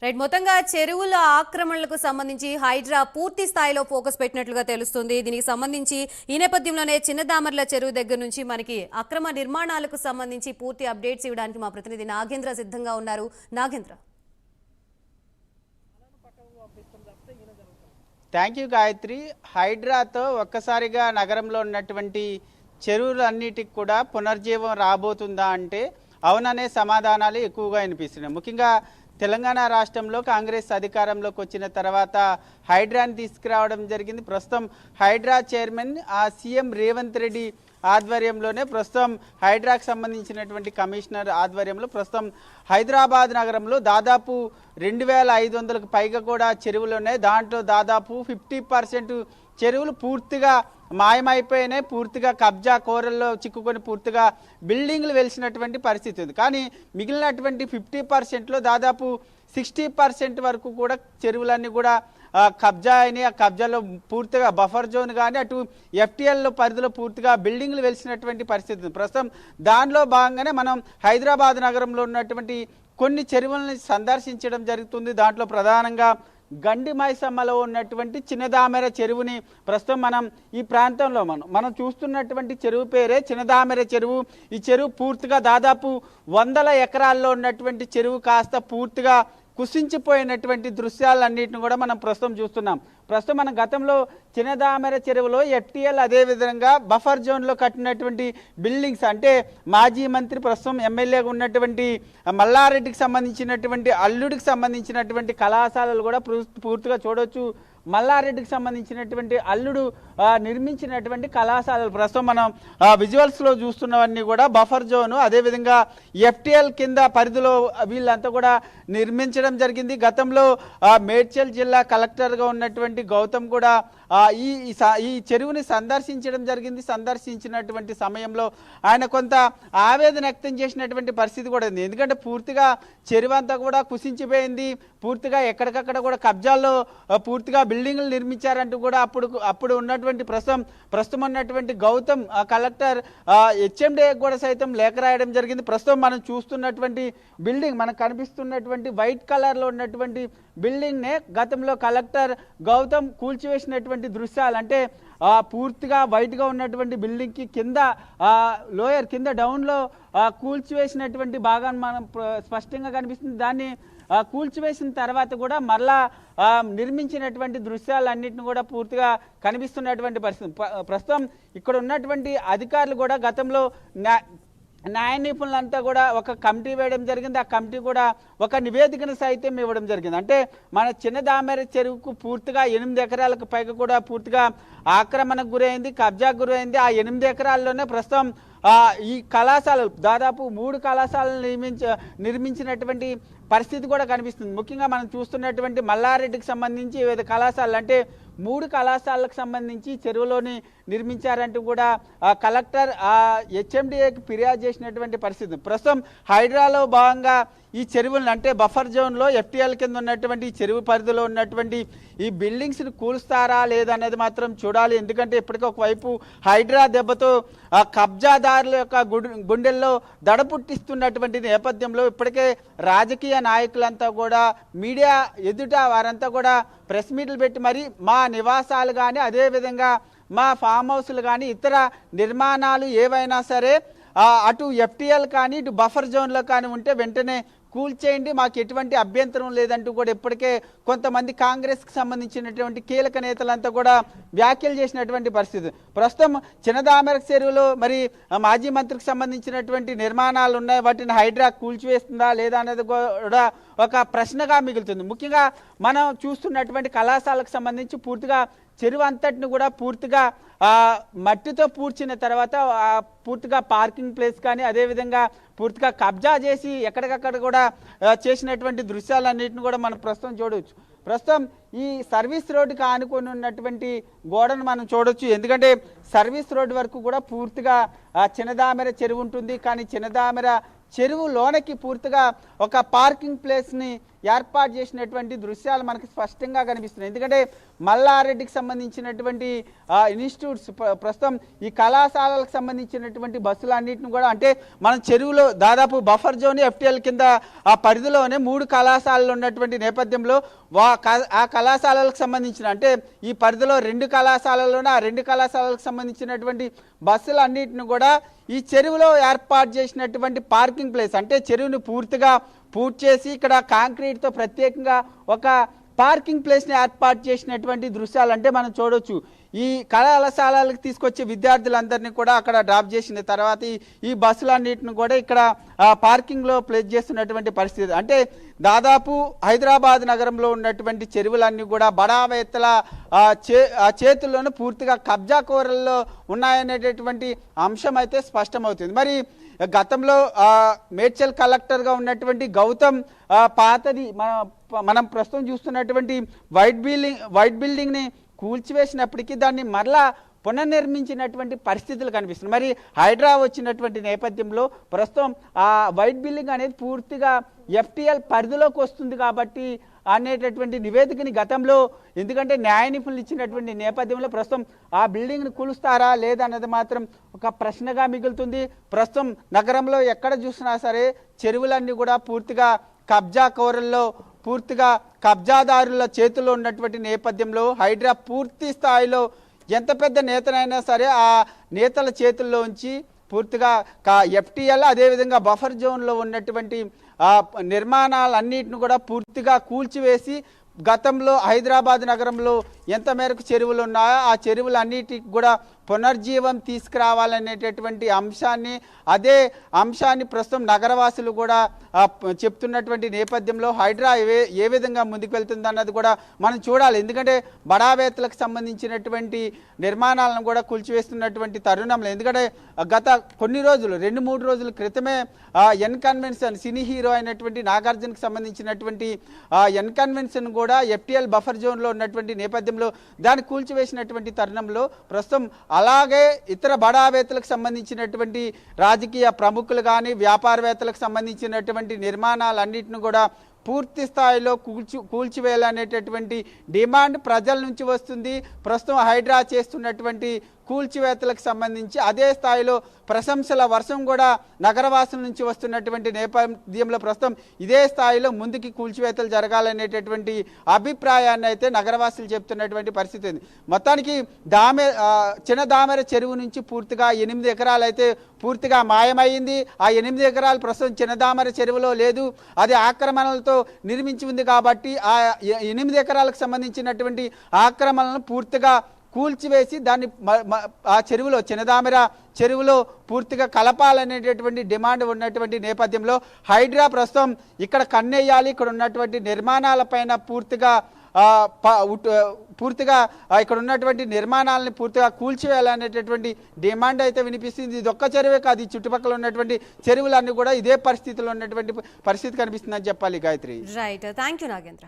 Right మొత్తంగా చెరువుల ఆక్రమణలకు సంబంధించి హైడ్రా పూర్తి స్థాయిలో ఫోకస్ పెట్టినట్లుగా తెలుస్తుంది. దీనికి సంబంధించి ఈ నేపథ్యంలోనే చిన్నదామర్ల చెరువు దగ్గర నుంచి మనకి అక్రమ నిర్మాణాలకు సంబంధించి పూర్తి అప్డేట్స్ ఇవ్వడానికి మా ప్రతినిధి నాగేంద్ర సిద్ధంగా ఉన్నారు. Nagendra, thank you Gayatri. హైడ్రాతో ఒక్కసారిగా నగరంలో ఉన్నటువంటి చెరువులన్నిటికి కూడా పునర్జీవం రాబోతుందా అంటే అవుననే సమాధానాలు ఎక్కువగా వినిపిస్తున్నాయి. ముఖ్యంగా తెలంగాణ రాష్ట్రంలో కాంగ్రెస్ అధికారంలోకి వచ్చిన తర్వాత హైడ్రాని తీసుకురావడం జరిగింది. ప్రస్తుతం హైడ్రా చైర్మన్ సీఎం రేవంత్ రెడ్డి ఆధ్వర్యంలోనే ప్రస్తుతం హైడ్రాకు సంబంధించినటువంటి కమిషనర్ ఆధ్వర్యంలో ప్రస్తుతం హైదరాబాద్ నగరంలో దాదాపు 2500కు పైగా కూడా చెరువులు ఉన్నాయి. దాంట్లో దాదాపు 50% చెరువులు పూర్తిగా మాయమైపోయినాయి. పూర్తిగా కబ్జా కోరల్లో చిక్కుకొని పూర్తిగా బిల్డింగ్లు వెలిసినటువంటి పరిస్థితి ఉంది. కానీ మిగిలినటువంటి 50%లో దాదాపు 60% వరకు కూడా చెరువులన్నీ కూడా కబ్జా అయినాయి. ఆ కబ్జాలో పూర్తిగా బఫర్ జోన్ కానీ అటు ఎఫ్టీఎల్ పరిధిలో పూర్తిగా బిల్డింగ్లు వెలిసినటువంటి పరిస్థితి ఉంది. ప్రస్తుతం దానిలో భాగంగానే మనం హైదరాబాద్ నగరంలో ఉన్నటువంటి కొన్ని చెరువులను సందర్శించడం జరుగుతుంది. దాంట్లో ప్రధానంగా గండి మైసమ్మలో ఉన్నటువంటి చిన్నదామెర చెరువుని ప్రస్తుతం మనం ఈ ప్రాంతంలో మనం చూస్తున్నటువంటి చెరువు పేరే చిన్నదామెర చెరువు. ఈ చెరువు పూర్తిగా దాదాపు 100 ఎకరాల్లో ఉన్నటువంటి చెరువు కాస్త పూర్తిగా కుసించిపోయినటువంటి దృశ్యాలన్నింటిని కూడా మనం ప్రస్తుతం చూస్తున్నాం. ప్రస్తుతం మన గతంలో చిన్నదామెర చెరువులో ఎఫ్టీఎల్ అదేవిధంగా బఫర్ జోన్లో కట్టినటువంటి బిల్డింగ్స్ అంటే మాజీ మంత్రి ప్రస్తుతం ఎమ్మెల్యేగా ఉన్నటువంటి మల్లారెడ్డికి సంబంధించినటువంటి అల్లుడికి సంబంధించినటువంటి కళాశాలలు కూడా పూర్తిగా చూడవచ్చు. మల్లారెడ్డికి సంబంధించినటువంటి అల్లుడు నిర్మించినటువంటి కళాశాలలు ప్రస్తుతం మనం విజువల్స్లో చూస్తున్నవన్నీ కూడా బఫర్ జోను అదేవిధంగా ఎఫ్టీఎల్ కింద పరిధిలో వీళ్ళంతా కూడా నిర్మించడం జరిగింది. గతంలో మేడ్చల్ జిల్లా కలెక్టర్గా ఉన్నటువంటి గౌతమ్ కూడా ఈ చెరువుని సందర్శించడం జరిగింది. సందర్శించినటువంటి సమయంలో ఆయన కొంత ఆవేదన వ్యక్తం చేసినటువంటి పరిస్థితి కూడా ఉంది. ఎందుకంటే పూర్తిగా చెరువు అంతా కూడా కుసించిపోయింది. పూర్తిగా ఎక్కడికక్కడ కూడా కబ్జాల్లో పూర్తిగా బిల్డింగ్లు నిర్మించారంటూ కూడా అప్పుడు ఉన్నటువంటి ప్రస్తుతం ఉన్నటువంటి గౌతమ్ కలెక్టర్ హెచ్ఎండిఏ కూడా సైతం లేఖ రాయడం జరిగింది. ప్రస్తుతం మనం చూస్తున్నటువంటి బిల్డింగ్ మనకు కనిపిస్తున్నటువంటి వైట్ కలర్లో ఉన్నటువంటి బిల్డింగ్నే గతంలో కలెక్టర్ గౌతమ్ కూల్చివేసినటువంటి దృశ్యాలు అంటే పూర్తిగా వైట్గా ఉన్నటువంటి బిల్డింగ్కి కింద లోయర్ కింద డౌన్లో కూల్చివేసినటువంటి భాగాన్ని మనం స్పష్టంగా కనిపిస్తుంది. దాన్ని కూల్చివేసిన తర్వాత కూడా మరలా నిర్మించినటువంటి దృశ్యాలన్నింటిని కూడా పూర్తిగా కనిపిస్తున్నటువంటి పరిస్థితి. ప్రస్తుతం ఇక్కడ ఉన్నటువంటి అధికారులు కూడా గతంలో న్యాయ నిపుణులంతా కూడా ఒక కమిటీ వేయడం జరిగింది. ఆ కమిటీ కూడా ఒక నివేదికను సైతం ఇవ్వడం జరిగింది. అంటే మన చిన్నదామెర చెరువుకు పూర్తిగా 8 ఎకరాలకు పైగా కూడా పూర్తిగా ఆక్రమణకు గురైంది, కబ్జాకు గురైంది. ఆ 8 ఎకరాల్లోనే ప్రస్తుతం ఈ కళాశాలలు దాదాపు 3 కళాశాలలు నిర్మించినటువంటి పరిస్థితి కూడా కనిపిస్తుంది. ముఖ్యంగా మనం చూస్తున్నటువంటి మల్లారెడ్డికి సంబంధించి వివిధ కళాశాలలు అంటే 3 కళాశాలకు సంబంధించి చెరువులోని నిర్మించారంటూ కూడా కలెక్టర్ హెచ్ఎండిఏకి ఫిర్యాదు చేసినటువంటి పరిస్థితి. ప్రస్తుతం హైడ్రాలో భాగంగా ఈ చెరువులను అంటే బఫర్ జోన్లో ఎఫ్టీఎల్ కింద ఉన్నటువంటి ఈ చెరువు పరిధిలో ఉన్నటువంటి ఈ బిల్డింగ్స్ని కూల్స్తారా లేదనేది మాత్రం చూడాలి. ఎందుకంటే ఇప్పటికీ ఒకవైపు హైడ్రా దెబ్బతో కబ్జాదారుల యొక్క గుండెల్లో దడ పుట్టిస్తున్నటువంటి నేపథ్యంలో ఇప్పటికే రాజకీయ నాయకులంతా కూడా మీడియా ఎదుట వారంతా కూడా ప్రెస్ మీట్లు పెట్టి మరి మా నివాసాలు కానీ అదేవిధంగా మా ఫామ్ హౌస్లు కానీ ఇతర నిర్మాణాలు ఏవైనా సరే అటు ఎఫ్టీఎల్ కానీ ఇటు బఫర్ జోన్లో కానీ ఉంటే వెంటనే కూల్చేయండి, మాకు ఎటువంటి అభ్యంతరం లేదంటూ కూడా ఇప్పటికే కొంతమంది కాంగ్రెస్కి సంబంధించినటువంటి కీలక నేతలంతా కూడా వ్యాఖ్యలు చేసినటువంటి పరిస్థితి. ప్రస్తుతం చిన్నదామెర చెరువులో మరి మాజీ మంత్రికి సంబంధించినటువంటి నిర్మాణాలు ఉన్నాయి. వాటిని హైడ్రా కూల్చివేస్తుందా లేదా అనేది కూడా ఒక ప్రశ్నగా మిగులుతుంది. ముఖ్యంగా మనం చూస్తున్నటువంటి కళాశాలకు సంబంధించి పూర్తిగా చెరువు అంతటిని కూడా పూర్తిగా మట్టితో పూడ్చిన తర్వాత పూర్తిగా పార్కింగ్ ప్లేస్ కానీ అదేవిధంగా పూర్తిగా కబ్జా చేసి ఎక్కడికక్కడ కూడా చేసినటువంటి దృశ్యాలన్నింటిని కూడా మనం ప్రస్తుతం చూడవచ్చు. ప్రస్తుతం ఈ సర్వీస్ రోడ్డుకి ఆనుకొని ఉన్నటువంటి గోడను మనం చూడొచ్చు. ఎందుకంటే సర్వీస్ రోడ్డు వరకు కూడా పూర్తిగా చిన్నదామెర చెరువు ఉంటుంది. కానీ చిన్నదామెర చెరువు లోనకి పూర్తిగా ఒక పార్కింగ్ ప్లేస్ని ఏర్పాటు చేసినటువంటి దృశ్యాలు మనకు స్పష్టంగా కనిపిస్తున్నాయి. ఎందుకంటే మల్లారెడ్డికి సంబంధించినటువంటి ఇన్స్టిట్యూట్స్ ప్రస్తుతం ఈ కళాశాలలకు సంబంధించినటువంటి బస్సులన్నింటిని కూడా అంటే మన చెరువులో దాదాపు బఫర్ జోన్ FTL కింద ఆ పరిధిలోనే 3 కళాశాలలు ఉన్నటువంటి నేపథ్యంలో ఆ కళాశాలలకు సంబంధించిన అంటే ఈ పరిధిలో 2 కళాశాలలోనే ఆ 2 కళాశాలలకు సంబంధించినటువంటి బస్సులన్నింటిని కూడా ఈ చెరువులో ఏర్పాటు చేసినటువంటి పార్కింగ్ ప్లేస్ అంటే చెరువుని పూర్తిగా పూర్తి చేసి ఇక్కడ కాంక్రీట్తో ప్రత్యేకంగా ఒక పార్కింగ్ ప్లేస్ని ఏర్పాటు చేసినటువంటి దృశ్యాలు అంటే మనం చూడొచ్చు. ఈ కళాశాలలకు తీసుకొచ్చే విద్యార్థులందరినీ కూడా అక్కడ డ్రాప్ చేసిన తర్వాత ఈ బస్సులన్నింటిని కూడా ఇక్కడ పార్కింగ్లో ప్లేస్ చేస్తున్నటువంటి పరిస్థితి. అంటే దాదాపు హైదరాబాద్ నగరంలో ఉన్నటువంటి చెరువులన్నీ కూడా బడావేత్తల చేతుల్లోనూ పూర్తిగా కబ్జా కోరల్లో ఉన్నాయనేటటువంటి అంశం అయితే స్పష్టమవుతుంది. మరి గతంలో మేడ్చల్ కలెక్టర్గా ఉన్నటువంటి గౌతమ్ పాతది మనం ప్రస్తుతం చూస్తున్నటువంటి వైట్ బిల్డింగ్ని కూల్చివేసినప్పటికీ దాన్ని మరలా పునర్నిర్మించినటువంటి పరిస్థితులు కనిపిస్తుంది. మరి హైడ్రా వచ్చినటువంటి నేపథ్యంలో ప్రస్తుతం ఆ వైట్ బిల్డింగ్ అనేది పూర్తిగా FTL పరిధిలోకి వస్తుంది కాబట్టి అనేటటువంటి నివేదికని గతంలో ఎందుకంటే న్యాయ నిపుణులు ఇచ్చినటువంటి నేపథ్యంలో ప్రస్తుతం ఆ బిల్డింగ్ని కూలుస్తారా లేదా అన్నది మాత్రం ఒక ప్రశ్నగా మిగులుతుంది. ప్రస్తుతం నగరంలో ఎక్కడ చూసినా సరే చెరువులన్నీ కూడా పూర్తిగా కబ్జా కోరల్లో పూర్తిగా కబ్జాదారుల చేతుల్లో ఉన్నటువంటి నేపథ్యంలో హైడ్రా పూర్తి స్థాయిలో ఎంత పెద్ద నేతనైనా సరే ఆ నేతల చేతుల్లోంచి పూర్తిగా FTL అదేవిధంగా బఫర్ జోన్లో ఉన్నటువంటి నిర్మాణాలన్నిటిని కూడా పూర్తిగా కూల్చివేసి గతంలో హైదరాబాద్ నగరంలో ఎంత మేరకు చెరువులు ఉన్నాయో ఆ చెరువులన్నిటికి కూడా పునర్జీవం తీసుకురావాలనేటటువంటి అదే అంశాన్ని ప్రస్తుతం నగరవాసులు కూడా చెప్తున్నటువంటి నేపథ్యంలో హైడ్రా ఏ విధంగా ముందుకు వెళ్తుంది అన్నది కూడా మనం చూడాలి. ఎందుకంటే బడావేత్తలకు సంబంధించినటువంటి నిర్మాణాలను కూడా కూల్చివేస్తున్నటువంటి తరుణంలో ఎందుకంటే గత కొన్ని రోజులు 2-3 రోజుల క్రితమే ఎన్ కన్వెన్షన్ సినీ హీరో అయినటువంటి నాగార్జునకు సంబంధించినటువంటి ఎన్ కన్వెన్షన్ కూడా FTL బఫర్ జోన్లో ఉన్నటువంటి నేపథ్యంలో దాన్ని కూల్చివేసినటువంటి తరుణంలో ప్రస్తుతం అలాగే ఇతర బడావేత్తలకు సంబంధించినటువంటి రాజకీయ ప్రముఖులు కానీ వ్యాపారవేత్తలకు సంబంధించినటువంటి నిర్మాణాలన్నింటిని కూడా పూర్తి స్థాయిలో కూల్చివేయాలనేటటువంటి డిమాండ్ ప్రజల నుంచి వస్తుంది. ప్రస్తుతం హైడ్రా చేస్తున్నటువంటి కూల్చివేతలకు సంబంధించి అదే స్థాయిలో ప్రశంసల వర్షం కూడా నగరవాసుల నుంచి వస్తున్నటువంటి నేపథ్యంలో ప్రస్తుతం ఇదే స్థాయిలో ముందుకి కూల్చివేతలు జరగాలనేటటువంటి అభిప్రాయాన్ని అయితే నగరవాసులు చెప్తున్నటువంటి పరిస్థితి ఉంది. మొత్తానికి చిన్న దామెర చెరువు నుంచి పూర్తిగా 8 ఎకరాలు అయితే పూర్తిగా మాయమైంది. ఆ 8 ఎకరాలు ప్రస్తుతం చిన్న దామెర చెరువులో లేదు, అది ఆక్రమణలతో నిర్మించి ఉంది కాబట్టి ఆ 8 ఎకరాలకు సంబంధించినటువంటి ఆక్రమణలను పూర్తిగా కూల్చివేసి దాన్ని ఆ చెరువులో చిన్నదామెర చెరువులో పూర్తిగా కలపాలనేటటువంటి డిమాండ్ ఉన్నటువంటి నేపథ్యంలో హైడ్రా ప్రస్తుతం ఇక్కడ కన్నేయాలి, ఇక్కడ ఉన్నటువంటి నిర్మాణాలపైన పూర్తిగా ఇక్కడ ఉన్నటువంటి నిర్మాణాలని పూర్తిగా కూల్చివేయాలనేటటువంటి డిమాండ్ అయితే వినిపిస్తుంది. ఇది ఒక్క చెరువే కాదు, ఈ చుట్టుపక్కల ఉన్నటువంటి చెరువులన్నీ కూడా ఇదే పరిస్థితిలో ఉన్నటువంటి పరిస్థితి కనిపిస్తుందని చెప్పాలి. Gayatri. Right, thank you Nagendra.